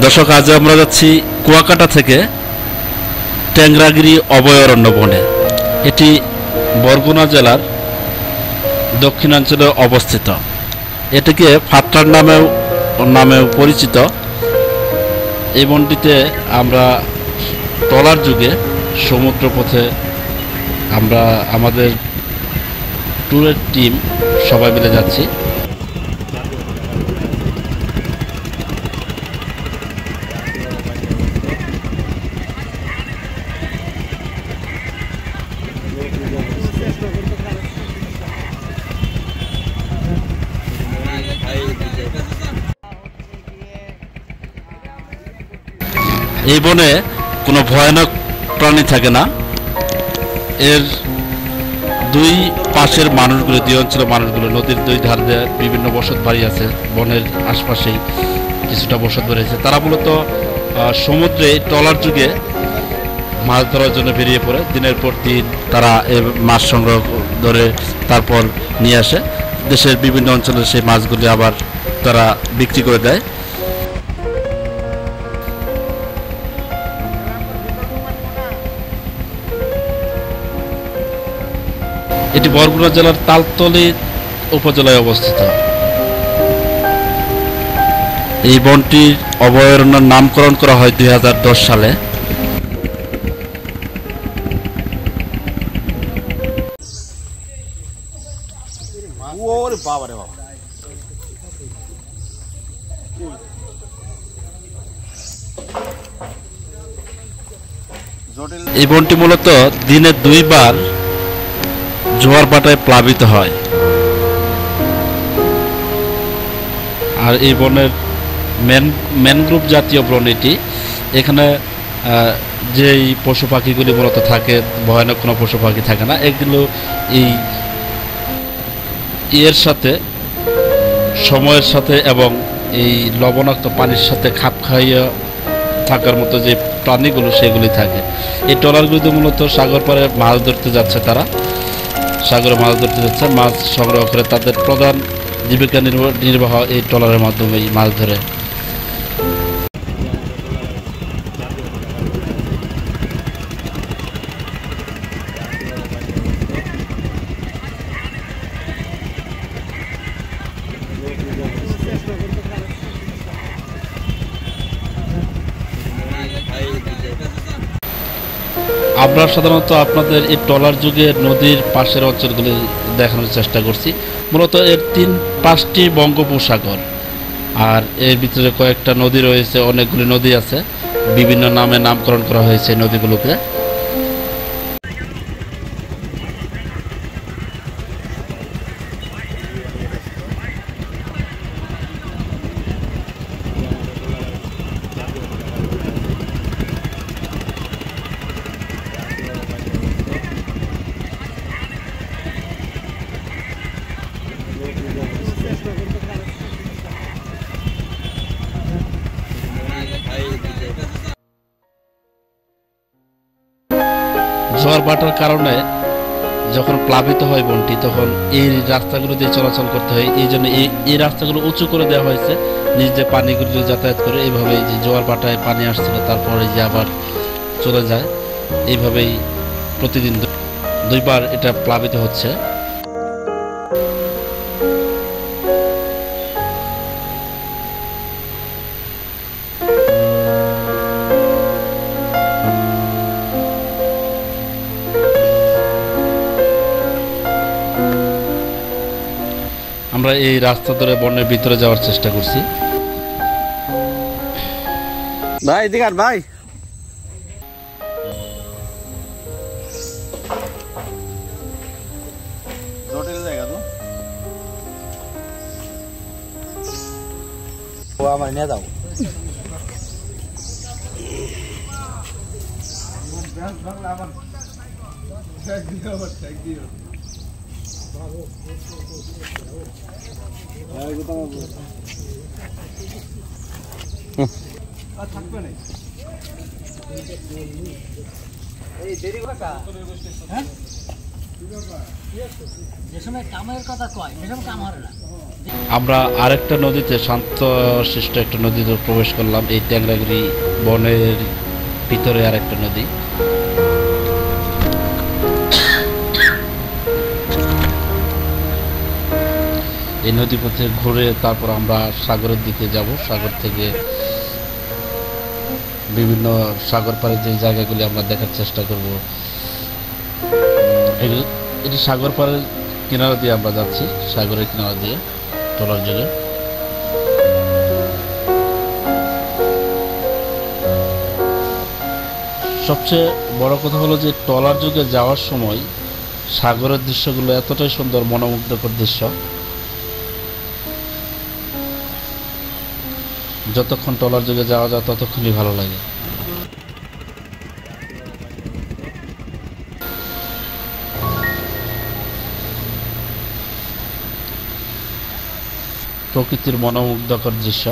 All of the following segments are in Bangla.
দর্শক, আজ আমরা যাচ্ছি কুয়াকাটা থেকে ট্যাংরাগিরি অভয়ারণ্য বনে। এটি বরগুনা জেলার দক্ষিণাঞ্চলে অবস্থিত। এটিকে ফাত্রার নামেও পরিচিত। এই বনটিতে আমরা ট্রলার যুগে সমুদ্রপথে আমরা আমাদের ট্যুরের টিম সবাই মিলে যাচ্ছি। এই বনে কোনো ভয়ানক প্রাণী থাকে না। এর দুই পাশের মানুষগুলো, দুই অঞ্চলের মানুষগুলো নদীর দুই ধার দিয়ে বিভিন্ন বসত বাড়ি আছে। বনের আশপাশেই কিছুটা বসত বাড়ি আছে। তারা মূলত সমুদ্রে ট্রলার যুগে মাছ ধরার জন্য বেরিয়ে পড়ে। দিনের পর দিন তারা এই মাছ সংগ্রহ ধরে তারপর নিয়ে আসে। দেশের বিভিন্ন অঞ্চলে সেই মাছগুলি আবার তারা বিক্রি করে দেয়। এটি বরগুনা জেলার তালতলী উপজেলায় অবস্থিত। এই বনটির অভয়ারণ্যের নামকরণ করা হয় 2010 সালে। এই বনটি মূলত দিনে 2 বার জোয়ার ভাটায় প্লাবিত হয়। আর এই বনের ম্যানগ্রোভ জাতীয় বন এটি। এখানে যেই পশু পাখিগুলি মূলত থাকে, ভয়ানক কোনো পশু পাখি থাকে না। এগুলো এর সাথে সময়ের সাথে এবং এই লবণাক্ত পানির সাথে খাপ খাইয়ে থাকার মতো যে প্রাণীগুলো সেগুলি থাকে। এই ট্রলারগুলিতে মূলত সাগর পাড়ে মাছ ধরতে যাচ্ছে। তারা সাগরে মাছ ধরতে যাচ্ছে, মাছ সংগ্রহ করে তাদের প্রধান জীবিকা নির্বাহ এই ট্রলারের মাধ্যমেই মাছ ধরে। আমরা সাধারণত আপনাদের এই ট্রলার যুগে নদীর পাশের অঞ্চলগুলি দেখানোর চেষ্টা করছি। মূলত এর 5টি বঙ্গোপসাগর, আর এর ভিতরে কয়েকটা নদী রয়েছে, অনেকগুলি নদী আছে, বিভিন্ন নামে নামকরণ করা হয়েছে নদীগুলোকে। ঝড় বাটার কারণে যখন প্লাবিত হয় বনটি, তখন এই রাস্তাগুলো দিয়ে চলাচল করতে হয়। এই জন্য এই রাস্তাগুলো উঁচু করে দেওয়া হয়েছে, নিজ দিয়ে পানিগুলো যাতায়াত করে। এইভাবেই যে জোয়ার বাটায় পানি আসছিল, তারপরে যে আবার চলে যায়, এইভাবেই প্রতিদিন 2 বার এটা প্লাবিত হচ্ছে। আমরা এই রাস্তা ধরে বনের ভিতরে যাওয়ার চেষ্টা করছি। ভাই এদিকে আর ভাই জটিল জায়গা তো ও আমার নিয়ে যাও। থাকবে না এই দেরি কথা, হ্যাঁ যে সময় কামের কথা কয় সে সময় কাম হবে না। আমরা আরেকটা নদীতে শান্তশিষ্ট একটা নদীতে প্রবেশ করলাম। এই ট্যাংরাগুড়ি বনের ভিতরে আরেকটা নদী। এই নদী পথে ঘুরে তারপর আমরা সাগরের দিকে যাব। সাগর থেকে বিভিন্ন সাগর পাড়ের যে জায়গাগুলি আমরা দেখার চেষ্টা করব। এটি সাগর পাড়ের কিনারা দিয়ে আমরা যাচ্ছি, সাগরের কিনারা দিয়ে ট্রলার যোগে। সবচেয়ে বড় কথা হলো যে ট্রলার যোগে যাওয়ার সময় সাগরের দৃশ্যগুলো এতটাই সুন্দর, মনোমুগ্ধকর দৃশ্য। যতক্ষণ ট্রলার যোগে যাওয়া যায় ততক্ষণই ভালো লাগে। প্রকৃতির মনোমুগ্ধকর দৃশ্য।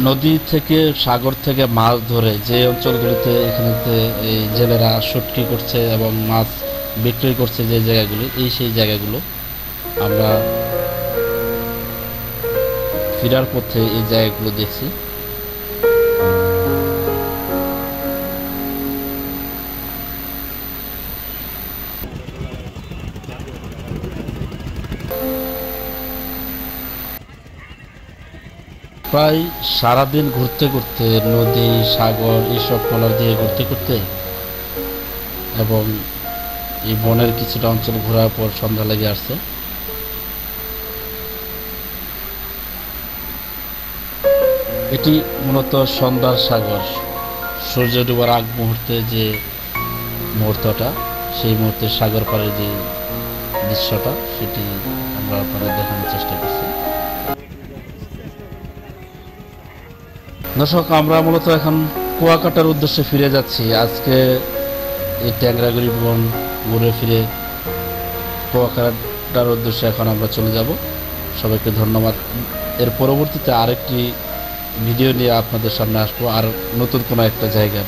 নদী থেকে সাগর থেকে মাছ ধরে যে অঞ্চলগুলিতে এখানেতে এই জেলেরা শুটকি করছে এবং মাছ বিক্রি করছে, যে জায়গাগুলি, সেই জায়গাগুলো আমরা ফেরার পথে এই জায়গাগুলো দেখছি। প্রায় সারাদিন ঘুরতে ঘুরতে, নদী সাগর এইসব ট্রলার দিয়ে ঘুরতে ঘুরতে এবং এই বনের কিছুটা অঞ্চল ঘোরার পর সন্ধ্যা লেগে আসছে। এটি মূলত সন্ধ্যার সাগর। সূর্য ডুবার আগ মুহূর্তে যে মুহূর্তটা, সেই মুহূর্তে সাগর পাড়ের যে দৃশ্যটা, সেটি আমরা আপনাদের দেখানোর চেষ্টা করছি। দর্শক, আমরা মূলত এখন কুয়াকাটার উদ্দেশ্যে ফিরে যাচ্ছি। আজকে এই ট্যাংরাগুড়ি বন ঘুরে ফিরে কুয়াকাটার উদ্দেশ্যে এখন আমরা চলে যাব। সবাইকে ধন্যবাদ। এর পরবর্তীতে আরেকটি ভিডিও নিয়ে আপনাদের সামনে আসবো, আর নতুন কোনো একটা জায়গার।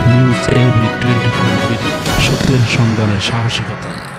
নিউজ এভরি 24 সত্যের সংগ্রামে সাহসিকতা।